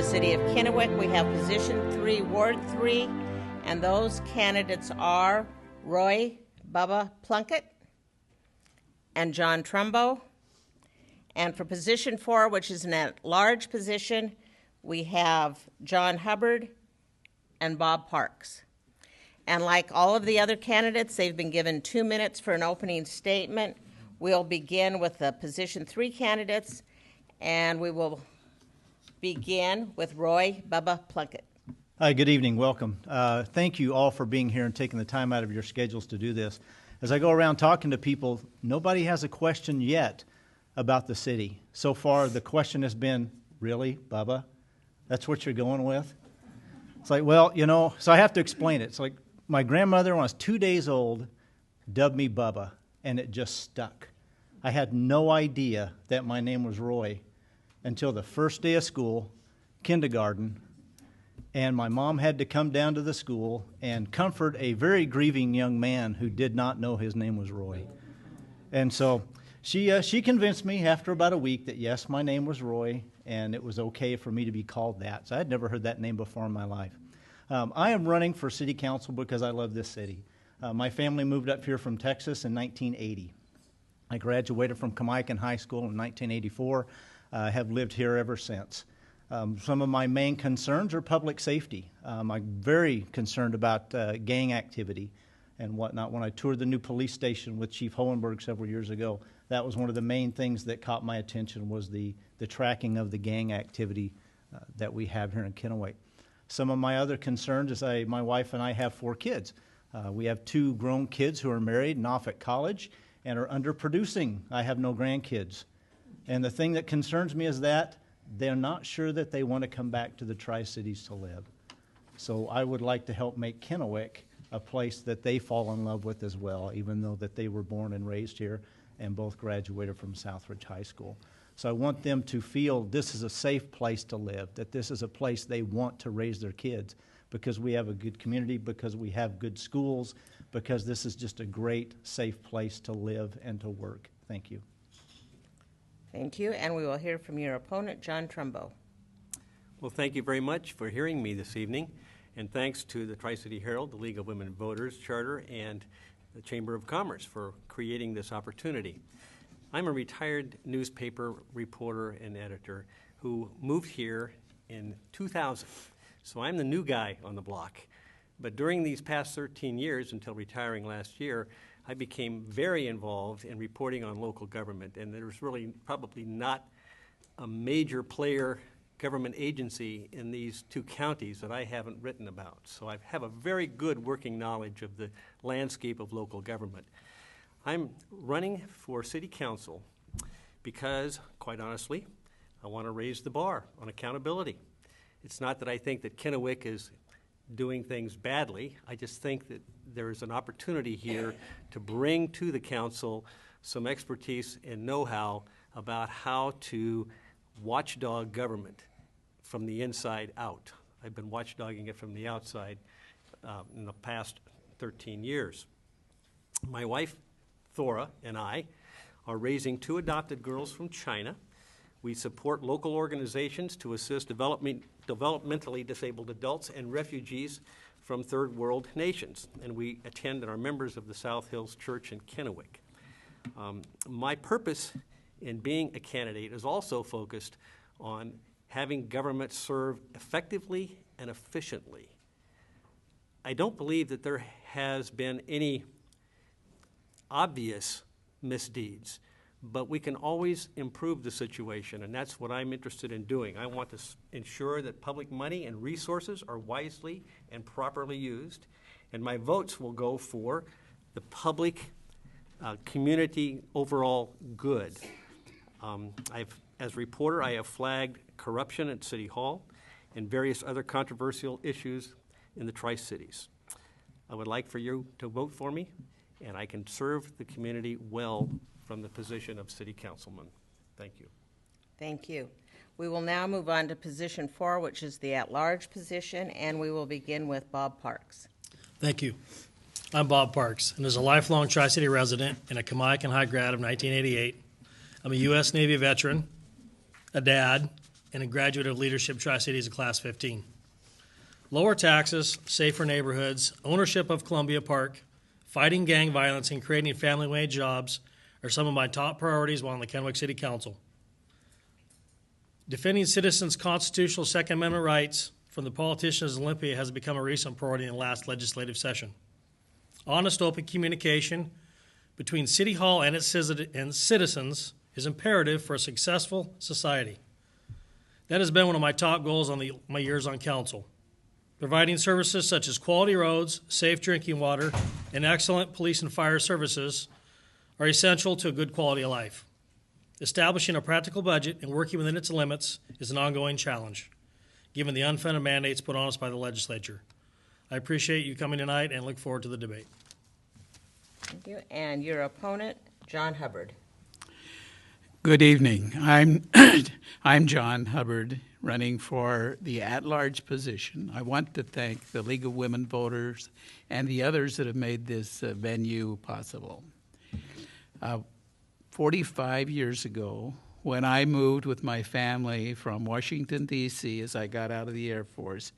city of Kennewick. We have position 3, Ward 3, and those candidates are Roy Bubba Plunkett and John Trumbo. And for position 4, which is an at-large position, we have John Hubbard and Bob Parks. And like all of the other candidates, they've been given 2 minutes for an opening statement. We'll begin with the position 3 candidates, and we will begin with Roy Bubba Plunkett. Hi, good evening. Welcome. Thank you all for being here and taking the time out of your schedules to do this. As I go around talking to people, nobody has a question yet about the city. So far, the question has been, really, Bubba? That's what you're going with? It's like, well, you know, so I have to explain it. It's like my grandmother, when I was 2 days old, dubbed me Bubba, and it just stuck. I had no idea that my name was Roy until the first day of school, kindergarten, and my mom had to come down to the school and comfort a very grieving young man who did not know his name was Roy. And so she convinced me after about a week that, yes, my name was Roy, and it was okay for me to be called that. So I had never heard that name before in my life. I am running for city council because I love this city. My family moved up here from Texas in 1980. I graduated from Kennewick High School in 1984. Have lived here ever since. Some of my main concerns are public safety. I'm very concerned about gang activity and whatnot. When I toured the new police station with Chief Hohenberg several years ago, that was one of the main things that caught my attention was the tracking of the gang activity that we have here in Kennewick. Some of my other concerns is my wife and I have 4 kids. We have 2 grown kids who are married and off at college and are underproducing. I have no grandkids. And the thing that concerns me is that they're not sure that they want to come back to the Tri-Cities to live. So I would like to help make Kennewick a place that they fall in love with as well, even though that they were born and raised here and both graduated from Southridge High School. So I want them to feel this is a safe place to live, that this is a place they want to raise their kids because we have a good community, because we have good schools, because this is just a great, safe place to live and to work. Thank you. Thank you, and we will hear from your opponent, John Trumbo. Well, thank you very much for hearing me this evening, and thanks to the Tri-City Herald, the League of Women Voters Charter, and the Chamber of Commerce for creating this opportunity. I'm a retired newspaper reporter and editor who moved here in 2000, so I'm the new guy on the block. But during these past 13 years, until retiring last year, I became very involved in reporting on local government, and there's really probably not a major player government agency in these 2 counties that I haven't written about. So I have a very good working knowledge of the landscape of local government. I'm running for city council because, quite honestly, I want to raise the bar on accountability. It's not that I think that Kennewick is doing things badly. I just think that there is an opportunity here to bring to the council some expertise and know-how about how to watchdog government from the inside out. I've been watchdogging it from the outside in the past 13 years. My wife, Thora, and I are raising 2 adopted girls from China. We support local organizations to assist developmentally disabled adults and refugees from third world nations, and we attend and are members of the South Hills Church in Kennewick. My purpose in being a candidate is also focused on having government serve effectively and efficiently. I don't believe that there has been any obvious misdeeds, but we can always improve the situation, and that's what I'm interested in doing. I want to ensure that public money and resources are wisely and properly used, and my votes will go for the public community overall good. As a reporter, I have flagged corruption at City Hall and various other controversial issues in the Tri-Cities. I would like for you to vote for me, and I can serve the community well from the position of city councilman. Thank you. Thank you. We will now move on to position 4, which is the at-large position, and we will begin with Bob Parks. Thank you. I'm Bob Parks, and as a lifelong Tri-City resident and a Kennewick High grad of 1988, I'm a U.S. Navy veteran, a dad, and a graduate of Leadership Tri-Cities of Class 15. Lower taxes, safer neighborhoods, ownership of Columbia Park, fighting gang violence, and creating family-made jobs are some of my top priorities while on the Kennewick City Council. Defending citizens' constitutional Second Amendment rights from the politicians of Olympia has become a recent priority in the last legislative session. Honest, open communication between City Hall and its citizens is imperative for a successful society. That has been one of my top goals on my years on council. Providing services such as quality roads, safe drinking water, and excellent police and fire services are essential to a good quality of life. Establishing a practical budget and working within its limits is an ongoing challenge, given the unfunded mandates put on us by the legislature. I appreciate you coming tonight and look forward to the debate. Thank you. And your opponent, John Hubbard. Good evening. I'm John Hubbard, running for the at-large position. I want to thank the League of Women Voters and the others that have made this venue possible. 45 years ago, when I moved with my family from Washington, D.C., as I got out of the Air Force,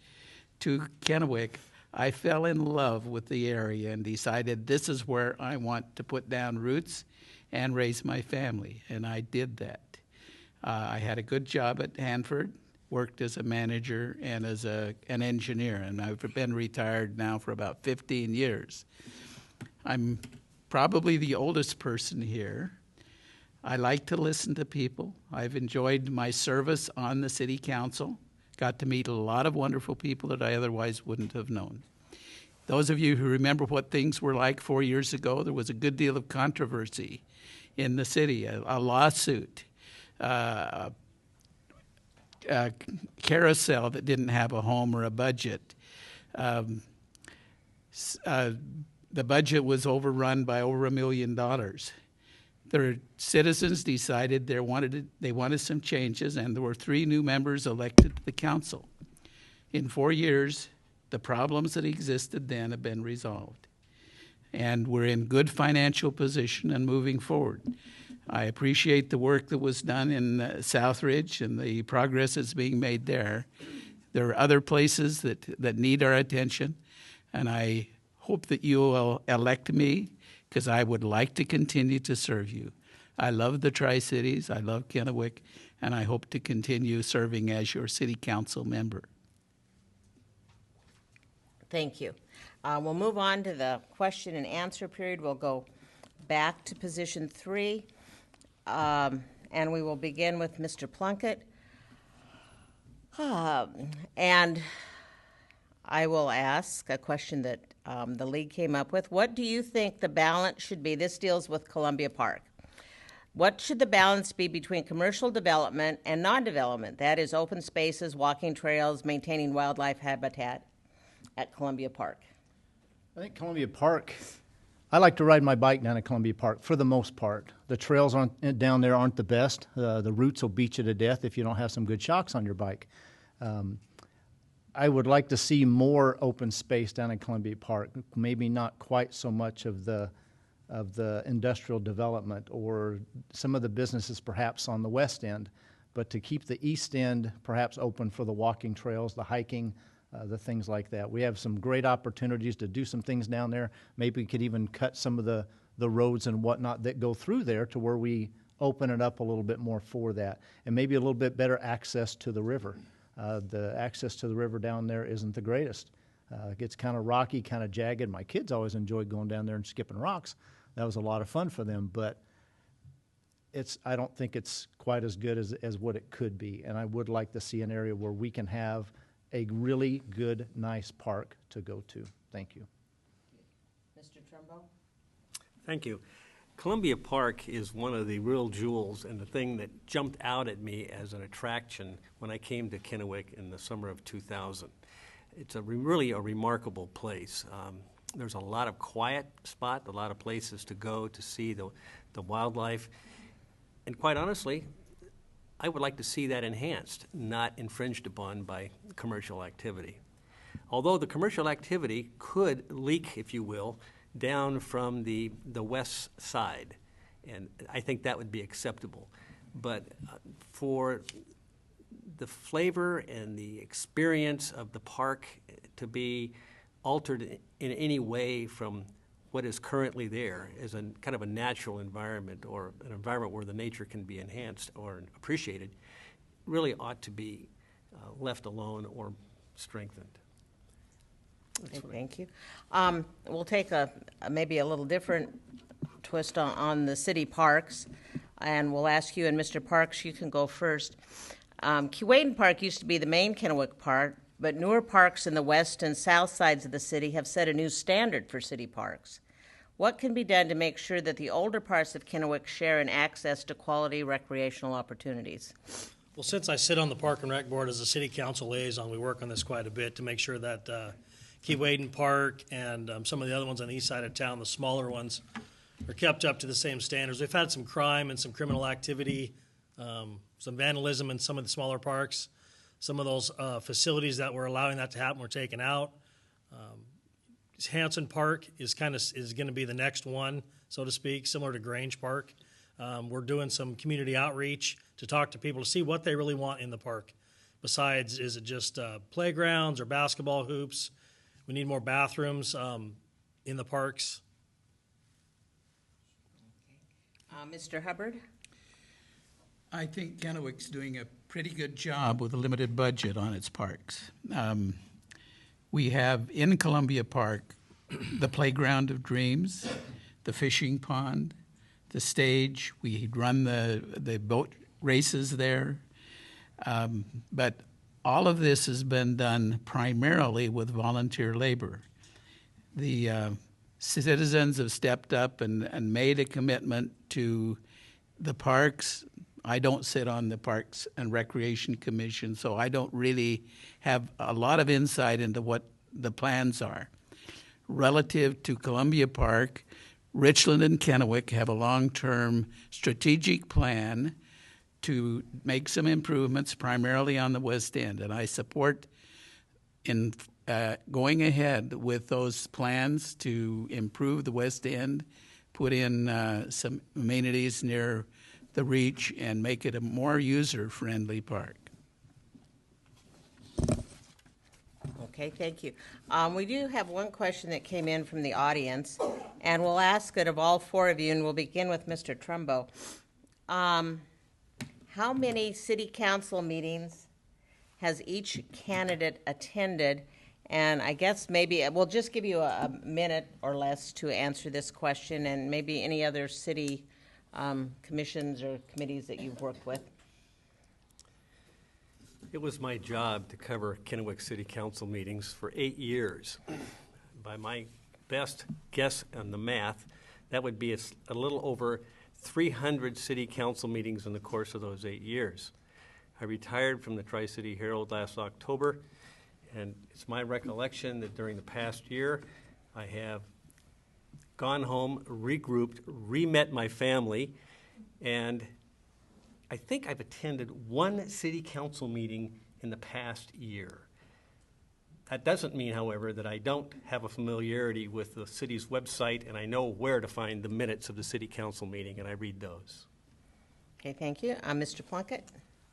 to Kennewick, I fell in love with the area and decided this is where I want to put down roots and raise my family, and I did that. I had a good job at Hanford, worked as a manager and as an engineer, and I've been retired now for about 15 years. I'm probably the oldest person here. I like to listen to people. I've enjoyed my service on the city council, got to meet a lot of wonderful people that I otherwise wouldn't have known. Those of you who remember what things were like 4 years ago, there was a good deal of controversy in the city, a lawsuit, a carousel that didn't have a home or a budget. The budget was overrun by over $1 million. The citizens decided they wanted some changes, and there were 3 new members elected to the council. In 4 years, the problems that existed then have been resolved, and we're in good financial position and moving forward. I appreciate the work that was done in Southridge and the progress that's being made there. There are other places that need our attention, and I hope that you will elect me because I would like to continue to serve you. I love the Tri-Cities, I love Kennewick, and I hope to continue serving as your city council member. Thank you. We'll move on to the question and answer period. We'll go back to position 3, and we will begin with Mr. Plunkett. And I will ask a question that the league came up with. What do you think the balance should be? This deals with Columbia Park. What should the balance be between commercial development and non-development? That is open spaces, walking trails, maintaining wildlife habitat at Columbia Park. I think Columbia Park, I like to ride my bike down at Columbia Park for the most part. The trails down there aren't the best. The routes will beat you to death if you don't have some good shocks on your bike. I would like to see more open space down in Columbia Park, maybe not quite so much of the industrial development or some of the businesses perhaps on the west end, but to keep the east end perhaps open for the walking trails, the hiking, the things like that. We have some great opportunities to do some things down there. Maybe we could even cut some of the roads and whatnot that go through there to where we open it up a little bit more for that. And maybe a little bit better access to the river. The access to the river down there isn't the greatest. It gets kind of rocky, kind of jagged. My kids always enjoyed going down there and skipping rocks. That was a lot of fun for them, but I don't think it's quite as good as what it could be. And I would like to see an area where we can have a really good, nice park to go to. Thank you. Mr. Trumbo? Thank you. Columbia Park is one of the real jewels and the thing that jumped out at me as an attraction when I came to Kennewick in the summer of 2000. It's really a remarkable place. There's a lot of quiet spot, a lot of places to go to see the wildlife. And quite honestly, I would like to see that enhanced, not infringed upon by commercial activity. Although the commercial activity could leak, if you will, down from the west side, and I think that would be acceptable. But for the flavor and the experience of the park to be altered in any way from what is currently there as a kind of a natural environment, or an environment where the nature can be enhanced or appreciated, really ought to be left alone or strengthened. Okay, thank you. We'll take maybe a little different twist on the city parks, and we'll ask you, and Mr. Parks, you can go first. Keewaydin Park used to be the main Kennewick Park, but newer parks in the west and south sides of the city have set a new standard for city parks. What can be done to make sure that the older parts of Kennewick share in access to quality recreational opportunities? Well, since I sit on the Park and Rec Board as a city council liaison, we work on this quite a bit to make sure that Keewaydin Park and some of the other ones on the east side of town, the smaller ones, are kept up to the same standards. We've had some crime and some criminal activity, some vandalism in some of the smaller parks. Some of those facilities that were allowing that to happen were taken out. Hanson Park is going to be the next one, so to speak, similar to Grange Park. We're doing some community outreach to talk to people to see what they really want in the park. Besides, is it just playgrounds or basketball hoops? We need more bathrooms in the parks. Mr. Hubbard? I think Kennewick's doing a pretty good job with a limited budget on its parks. We have in Columbia Park the Playground of Dreams, the fishing pond, the stage. We run the boat races there. But all of this has been done primarily with volunteer labor. The citizens have stepped up and made a commitment to the parks. I don't sit on the Parks and Recreation Commission, so I don't really have a lot of insight into what the plans are. Relative to Columbia Park, Richland and Kennewick have a long-term strategic plan to make some improvements primarily on the West End, and I support in going ahead with those plans to improve the West End, put in some amenities near the reach, and make it a more user-friendly park. Okay, thank you. We do have one question that came in from the audience, and we'll ask it of all four of you, and we'll begin with Mr. Trumbo. How many city council meetings has each candidate attended? And I guess maybe we'll just give you a minute or less to answer this question, and maybe any other city commissions or committees that you've worked with. It was my job to cover Kennewick City Council meetings for 8 years. By my best guess on the math, that would be a little over 300 city council meetings in the course of those 8 years. I retired from the Tri-City Herald last October, and it's my recollection that during the past year, I have gone home, regrouped, re-met my family, and I think I've attended one city council meeting in the past year. That doesn't mean, however, that I don't have a familiarity with the city's website, and I know where to find the minutes of the city council meeting, and I read those. Okay, thank you. Mr. Plunkett?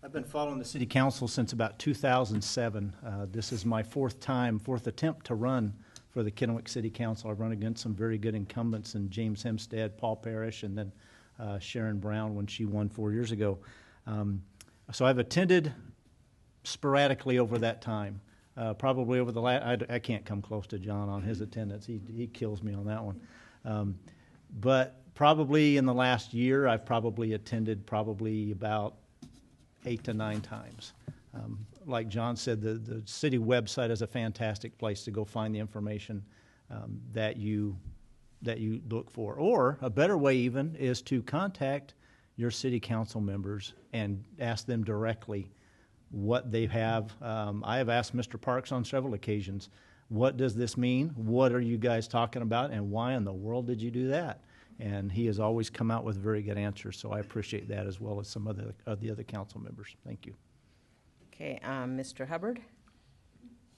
I've been following the city council since about 2007. This is my fourth attempt to run for the Kennewick City Council. I've run against some very good incumbents in James Hempstead, Paul Parrish, and then Sharon Brown when she won 4 years ago. So I've attended sporadically over that time. Probably over the last, I can't come close to John on his attendance. He kills me on that one. But probably in the last year, I've probably attended about 8 to 9 times. Like John said, the city website is a fantastic place to go find the information that you look for. Or a better way even is to contact your city council members and ask them directly what they have. I have asked Mr. Parks on several occasions, what does this mean? What are you guys talking about? And why in the world did you do that? And he has always come out with very good answers, so I appreciate that as well as some of the other council members. Thank you. Okay, Mr. Hubbard?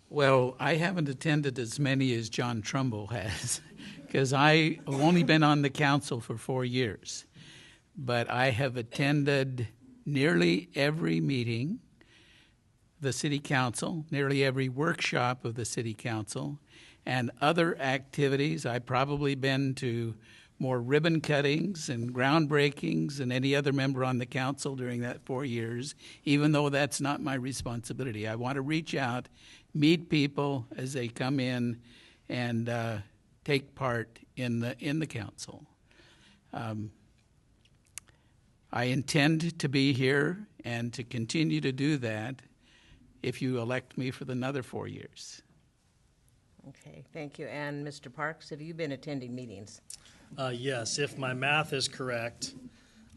Well, I haven't attended as many as John Trumbo has, because I have only been on the council for 4 years. But I have attended nearly every meeting the city council, nearly every workshop of the city council, and other activities. I've probably been to more ribbon cuttings and groundbreakings than any other member on the council during that 4 years, even though that's not my responsibility. I want to reach out, meet people as they come in, and take part in the council. I intend to be here and to continue to do that if you elect me for another 4 years. Okay, thank you. And Mr. Parks, have you been attending meetings? Yes, if my math is correct,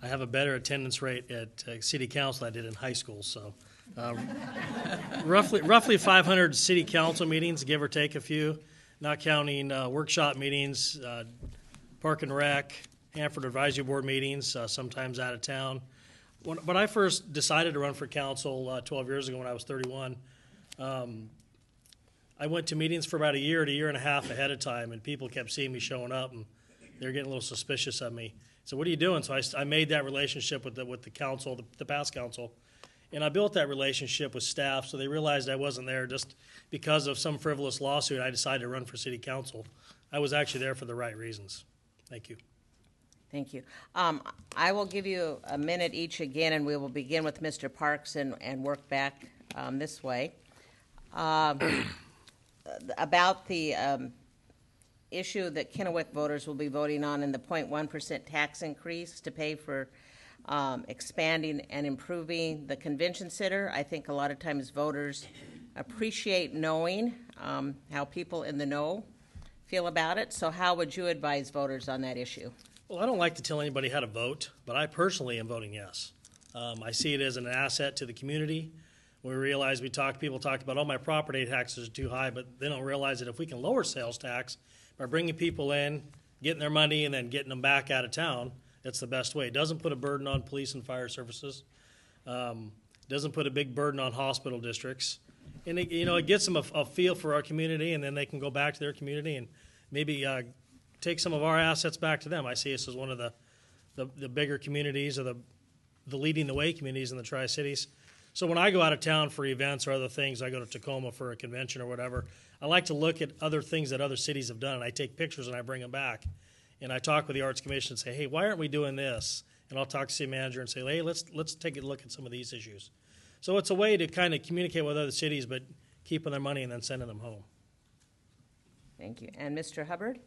I have a better attendance rate at city council than I did in high school. So roughly 500 city council meetings, give or take a few, not counting workshop meetings, park and rec, Hanford Advisory Board meetings, sometimes out of town. When I first decided to run for council 12 years ago when I was 31, I went to meetings for about a year to a year and a half ahead of time, and people kept seeing me showing up, and they were getting a little suspicious of me. So what are you doing? So I made that relationship with the council, the past council, and I built that relationship with staff so they realized I wasn't there just because of some frivolous lawsuit. I decided to run for city council. I was actually there for the right reasons. Thank you. Thank you. I will give you a minute each again, and we will begin with Mr. Parks and work back this way. About the issue that Kennewick voters will be voting on in the 0.1% tax increase to pay for expanding and improving the convention center. I think a lot of times voters appreciate knowing how people in the know feel about it. So how would you advise voters on that issue? Well, I don't like to tell anybody how to vote, but I personally am voting yes. I see it as an asset to the community. We realize people talk about, oh, my property taxes are too high, but they don't realize that if we can lower sales tax by bringing people in, getting their money, and then getting them back out of town, that's the best way. It doesn't put a burden on police and fire services. Doesn't put a big burden on hospital districts. And it gets them a feel for our community, and then they can go back to their community and maybe take some of our assets back to them. I see us as one of the bigger communities or the leading the way communities in the Tri-Cities. So when I go out of town for events or other things, I go to Tacoma for a convention or whatever, I like to look at other things that other cities have done, and I take pictures and I bring them back. And I talk with the Arts Commission and say, hey, why aren't we doing this? And I'll talk to the city manager and say, hey, let's take a look at some of these issues. So it's a way to kind of communicate with other cities, but keeping their money and then sending them home. Thank you. And Mr. Hubbard?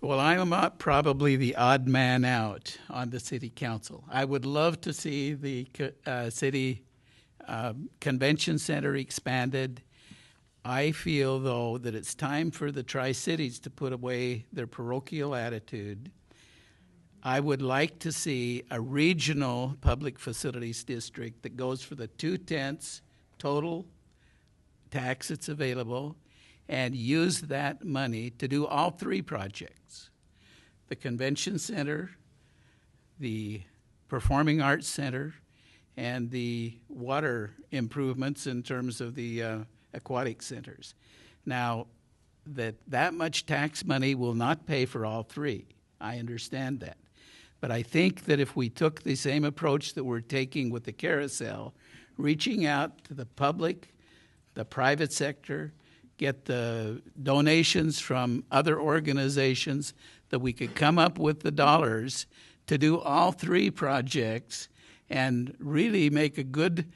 Well, I am probably the odd man out on the city council. I would love to see the city convention center expanded. I feel, though, that it's time for the Tri-Cities to put away their parochial attitude. I would like to see a regional public facilities district that goes for the 2/10 total tax that's available and use that money to do all three projects: the convention center, the performing arts center, and the water improvements in terms of the aquatic centers. Now, that much tax money will not pay for all three. I understand that. But I think that if we took the same approach that we're taking with the carousel, reaching out to the public, the private sector, get the donations from other organizations, that we could come up with the dollars to do all three projects and really make a good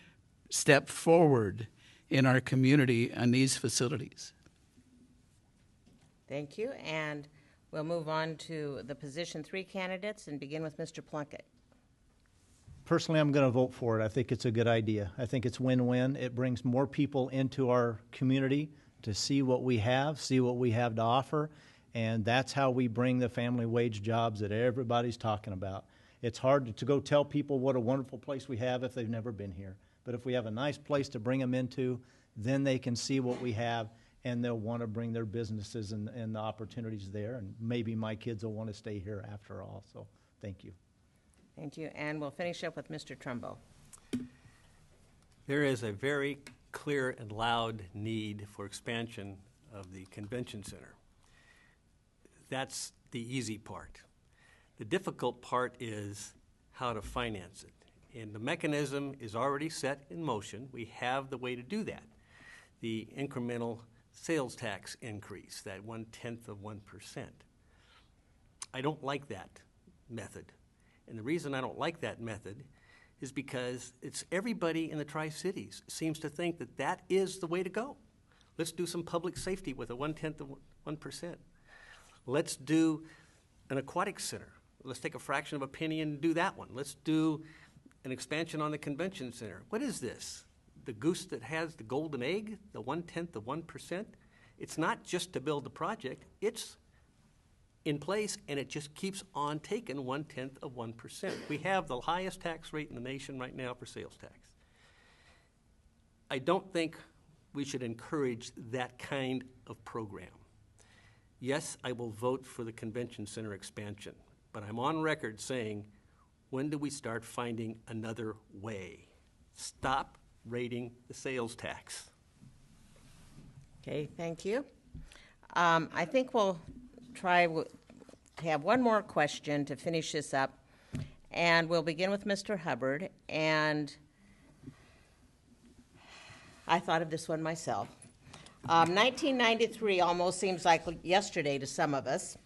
step forward in our community on these facilities. Thank you. And we'll move on to the position 3 candidates and begin with Mr. Plunkett. Personally, I'm going to vote for it. I think it's a good idea. I think it's win-win. It brings more people into our community to see what we have to offer, and that's how we bring the family wage jobs that everybody's talking about. It's hard to go tell people what a wonderful place we have if they've never been here. But if we have a nice place to bring them into, then they can see what we have, and they'll want to bring their businesses and the opportunities there, and maybe my kids will want to stay here after all. So thank you. Thank you. And we'll finish up with Mr. Trumbo. There is a very clear and loud need for expansion of the convention center. That's the easy part. The difficult part is how to finance it. And the mechanism is already set in motion. We have the way to do that. The incremental sales tax increase, that 0.1%. I don't like that method. And the reason I don't like that method is because it's everybody in the Tri-Cities seems to think that that is the way to go. Let's do some public safety with a 0.1%. Let's do an aquatic center. Let's take a fraction of a penny and do that one. Let's do an expansion on the convention center. What is this? The goose that has the golden egg, the 0.1%? It's not just to build the project, it's in place, and it just keeps on taking 0.1%. We have the highest tax rate in the nation right now for sales tax. I don't think we should encourage that kind of program. Yes, I will vote for the convention center expansion, but I'm on record saying, when do we start finding another way? Stop rating the sales tax. Okay, thank you. I think we'll try to have one more question to finish this up, and we'll begin with Mr. Hubbard. And I thought of this one myself. 1993 almost seems like yesterday to some of us.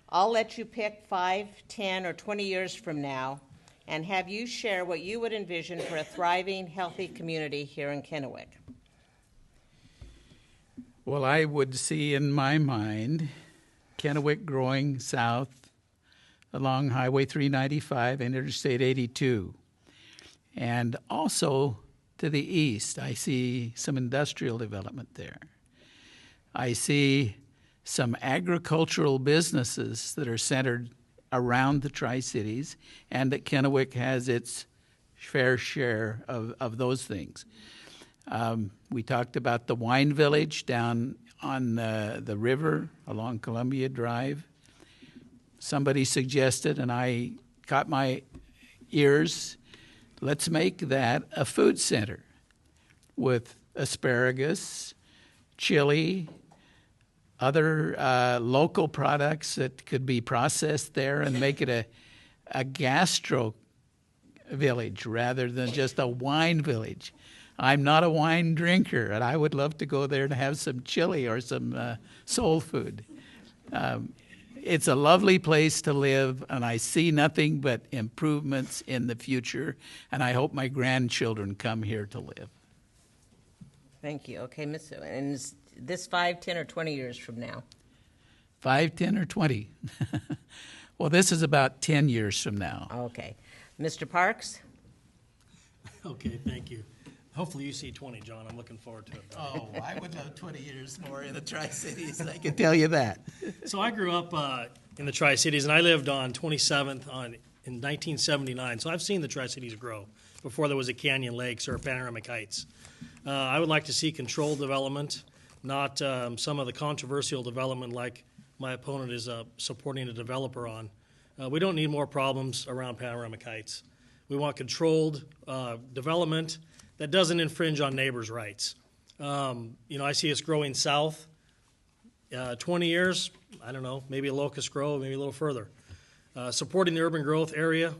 I'll let you pick 5, 10, or 20 years from now and have you share what you would envision for a thriving, healthy community here in Kennewick. Well, I would see in my mind Kennewick growing south along Highway 395 and Interstate 82. And also to the east, I see some industrial development there. I see some agricultural businesses that are centered around the Tri-Cities, and that Kennewick has its fair share of those things. We talked about the wine village down on the river along Columbia Drive. Somebody suggested, and I caught my ears, let's make that a food center with asparagus, chili, other local products that could be processed there and make it a gastro village rather than just a wine village. I'm not a wine drinker, and I would love to go there and have some chili or some soul food. It's a lovely place to live, and I see nothing but improvements in the future, and I hope my grandchildren come here to live. Thank you. Okay, Ms. And is this 5, 10, or 20 years from now? 5, 10, or 20? Well, this is about 10 years from now. Okay. Mr. Parks? Okay, thank you. Hopefully you see 20, John. I'm looking forward to it. Oh, I would love 20 years more in the Tri-Cities, I can tell you that. So I grew up in the Tri-Cities, and I lived on 27th in 1979. So I've seen the Tri-Cities grow before there was a Canyon Lakes or Panoramic Heights. I would like to see controlled development, not some of the controversial development like my opponent is supporting a developer on. We don't need more problems around Panoramic Heights. We want controlled development that doesn't infringe on neighbors' rights. I see us growing south. 20 years, I don't know, maybe a Locust Grove, maybe a little further. Supporting the urban growth area,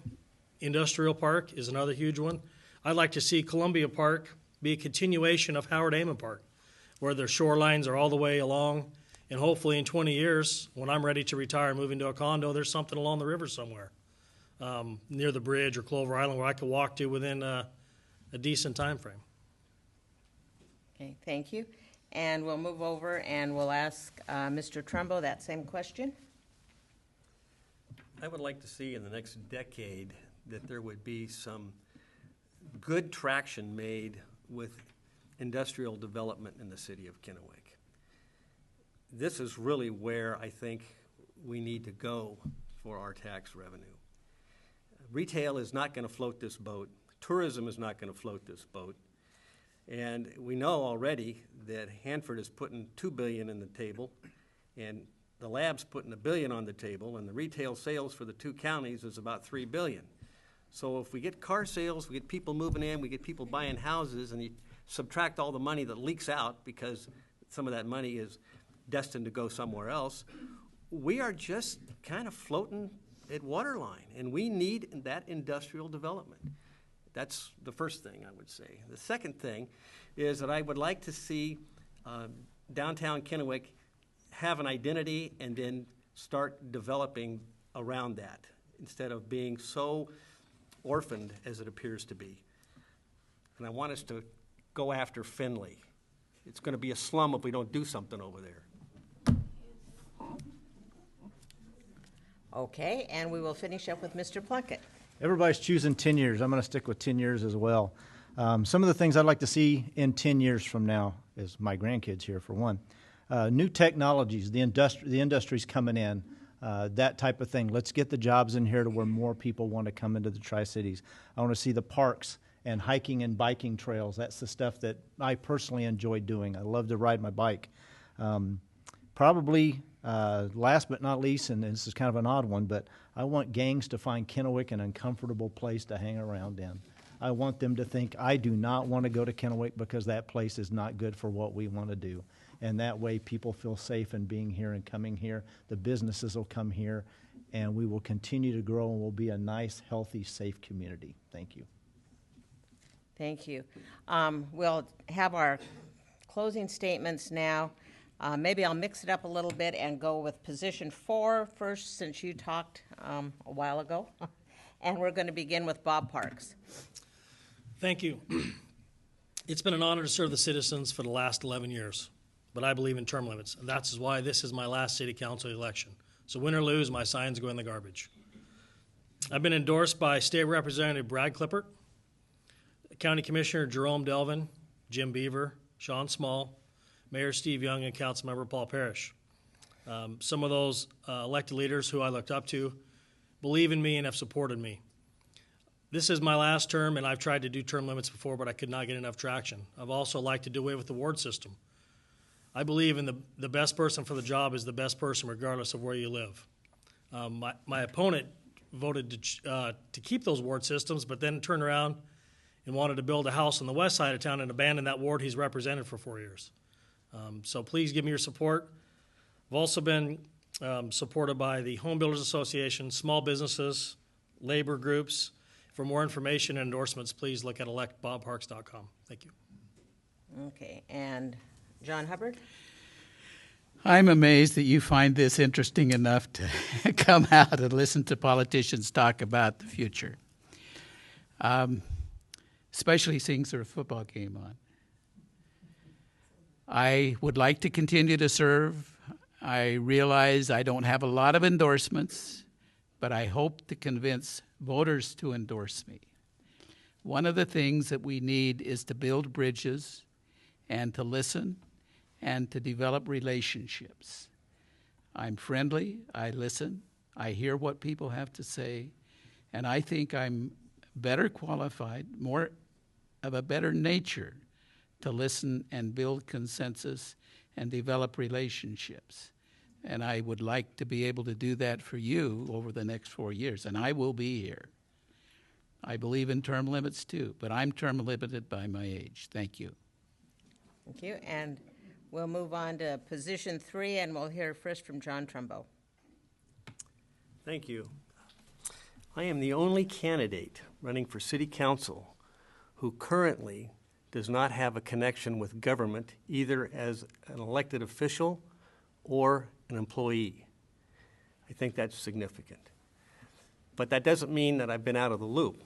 industrial park is another huge one. I'd like to see Columbia Park be a continuation of Howard Amon Park, where their shorelines are all the way along, and hopefully in 20 years, when I'm ready to retire and move into a condo, there's something along the river somewhere, near the bridge or Clover Island, where I could walk to within a decent time frame. Okay, thank you. And we'll move over and we'll ask Mr. Trumbo that same question. I would like to see in the next decade that there would be some good traction made with industrial development in the city of Kennewick. This is really where I think we need to go for our tax revenue. Retail is not going to float this boat. Tourism is not going to float this boat. And we know already that Hanford is putting $2 billion in the table, and the lab's putting $1 billion on the table, and the retail sales for the two counties is about $3 billion. So if we get car sales, we get people moving in, we get people buying houses, and you subtract all the money that leaks out because some of that money is destined to go somewhere else, we are just kind of floating at waterline, and we need that industrial development. That's the first thing I would say. The second thing is that I would like to see downtown Kennewick have an identity and then start developing around that instead of being so orphaned as it appears to be. And I want us to go after Findlay. It's going to be a slum if we don't do something over there. Okay, and we will finish up with Mr. Plunkett. Everybody's choosing 10 years. I'm going to stick with 10 years as well. Some of the things I'd like to see in 10 years from now is my grandkids here, for one. New technologies, the industry's coming in, that type of thing. Let's get the jobs in here to where more people want to come into the Tri-Cities. I want to see the parks and hiking and biking trails. That's the stuff that I personally enjoy doing. I love to ride my bike. Probably last but not least, and this is kind of an odd one, but I want gangs to find Kennewick an uncomfortable place to hang around in. I want them to think, I do not want to go to Kennewick because that place is not good for what we want to do. And that way people feel safe in being here and coming here. The businesses will come here, and we will continue to grow, and we'll be a nice, healthy, safe community. Thank you. Thank you. We'll have our closing statements now. Maybe I'll mix it up a little bit and go with position 4 first, since you talked a while ago. And we're going to begin with Bob Parks. Thank you. It's been an honor to serve the citizens for the last 11 years, but I believe in term limits, and that's why this is my last city council election. So win or lose, my signs go in the garbage. I've been endorsed by State Representative Brad Klippert, County Commissioner Jerome Delvin, Jim Beaver, Sean Small, Mayor Steve Young, and Councilmember Paul Parrish. Some of those elected leaders who I looked up to believe in me and have supported me. This is my last term, and I've tried to do term limits before, but I could not get enough traction. I've also liked to do away with the ward system. I believe in the best person for the job is the best person regardless of where you live. My opponent voted to keep those ward systems, but then turned around and wanted to build a house on the west side of town and abandon that ward he's represented for 4 years. So please give me your support. I've also been supported by the Home Builders Association, small businesses, labor groups. For more information and endorsements, please look at electbobparks.com. Thank you. Okay, and John Hubbard? I'm amazed that you find this interesting enough to come out and listen to politicians talk about the future, especially seeing there's a football game on. I would like to continue to serve. I realize I don't have a lot of endorsements, but I hope to convince voters to endorse me. One of the things that we need is to build bridges and to listen and to develop relationships. I'm friendly, I listen, I hear what people have to say, and I think I'm better qualified, more of a better nature to listen and build consensus and develop relationships. And I would like to be able to do that for you over the next 4 years, and I will be here. I believe in term limits too, but I'm term limited by my age. Thank you. Thank you, and we'll move on to position 3, and we'll hear first from John Trumbo. Thank you. I am the only candidate running for city council who currently does not have a connection with government, either as an elected official or an employee. I think that's significant. But that doesn't mean that I've been out of the loop.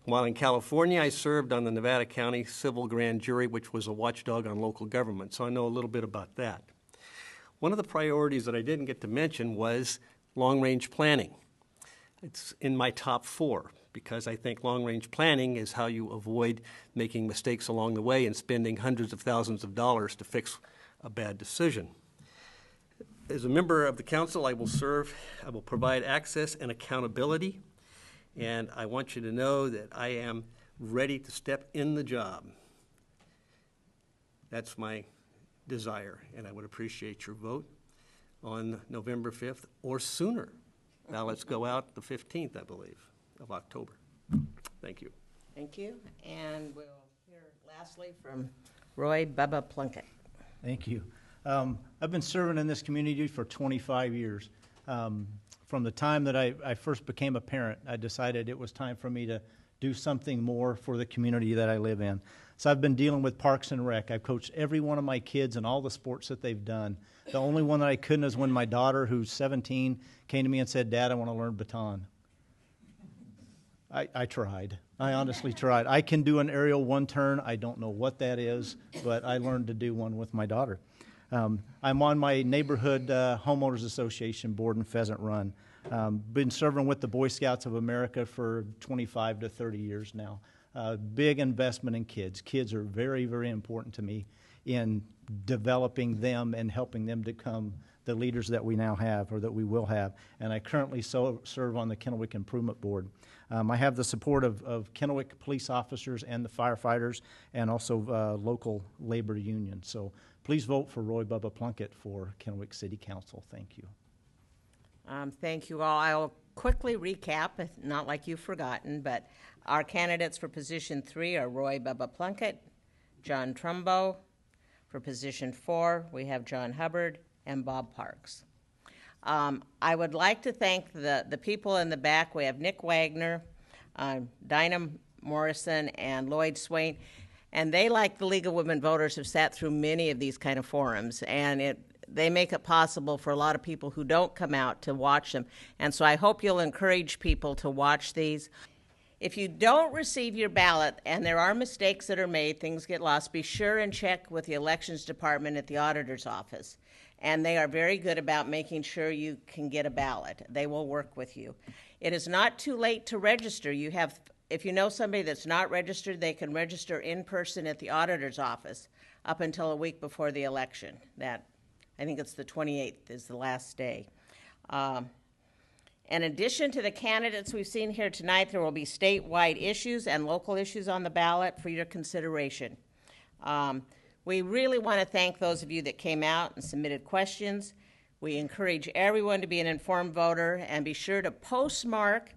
While in California, I served on the Nevada County Civil Grand Jury, which was a watchdog on local government, so I know a little bit about that. One of the priorities that I didn't get to mention was long-range planning. It's in my top 4, because I think long-range planning is how you avoid making mistakes along the way and spending hundreds of thousands of dollars to fix a bad decision. As a member of the council, I will provide access and accountability, and I want you to know that I am ready to step in the job. That's my desire, and I would appreciate your vote on November 5th or sooner. Ballots go out the 15th, I believe, of October. Thank you. Thank you, and we'll hear lastly from Roy Bubba Plunkett. Thank you. I've been serving in this community for 25 years. From the time that I first became a parent, I decided it was time for me to do something more for the community that I live in. So I've been dealing with Parks and Rec. I've coached every one of my kids in all the sports that they've done. The only one that I couldn't is when my daughter, who's 17, came to me and said, "Dad, I want to learn baton." I tried. I honestly tried. I can do an aerial one turn. I don't know what that is, but I learned to do one with my daughter. I'm on my neighborhood homeowners association board in Pheasant Run. Been serving with the Boy Scouts of America for 25 to 30 years now. Big investment in kids. Kids are very, very important to me in developing them and helping them to become the leaders that we now have, or that we will have. And I currently serve on the Kennewick Improvement Board. I have the support of Kennewick police officers and the firefighters, and also local labor unions. So please vote for Roy Bubba Plunkett for Kennewick City Council. Thank you. Thank you all. I'll quickly recap, not like you've forgotten, but our candidates for position 3 are Roy Bubba Plunkett, John Trumbo. For position 4, we have John Hubbard and Bob Parks. I would like to thank the people in the back. We have Nick Wagner, Dinah Morrison, and Lloyd Swain. And they, like the League of Women Voters, have sat through many of these kind of forums. And they make it possible for a lot of people who don't come out to watch them. And so I hope you'll encourage people to watch these. If you don't receive your ballot, and there are mistakes that are made, things get lost, be sure and check with the elections department at the auditor's office. And they are very good about making sure you can get a ballot. They will work with you. It is not too late to register. If you know somebody that's not registered, they can register in person at the auditor's office up until a week before the election. I think it's the 28th is the last day. In addition to the candidates we've seen here tonight, there will be statewide issues and local issues on the ballot for your consideration. We really want to thank those of you that came out and submitted questions. We encourage everyone to be an informed voter, and be sure to postmark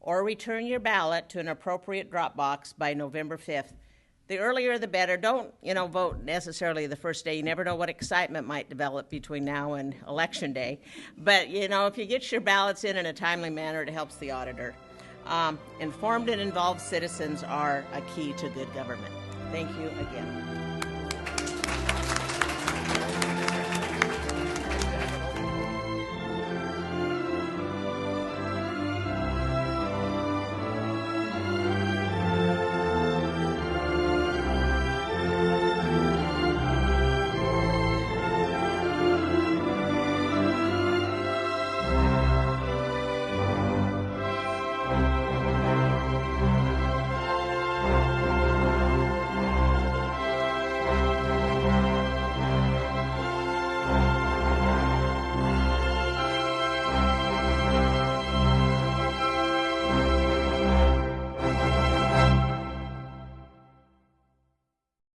or return your ballot to an appropriate drop box by November 5th. The earlier the better. Don't, vote necessarily the first day. You never know what excitement might develop between now and Election Day. But, if you get your ballots in a timely manner, it helps the auditor. Informed and involved citizens are a key to good government. Thank you again.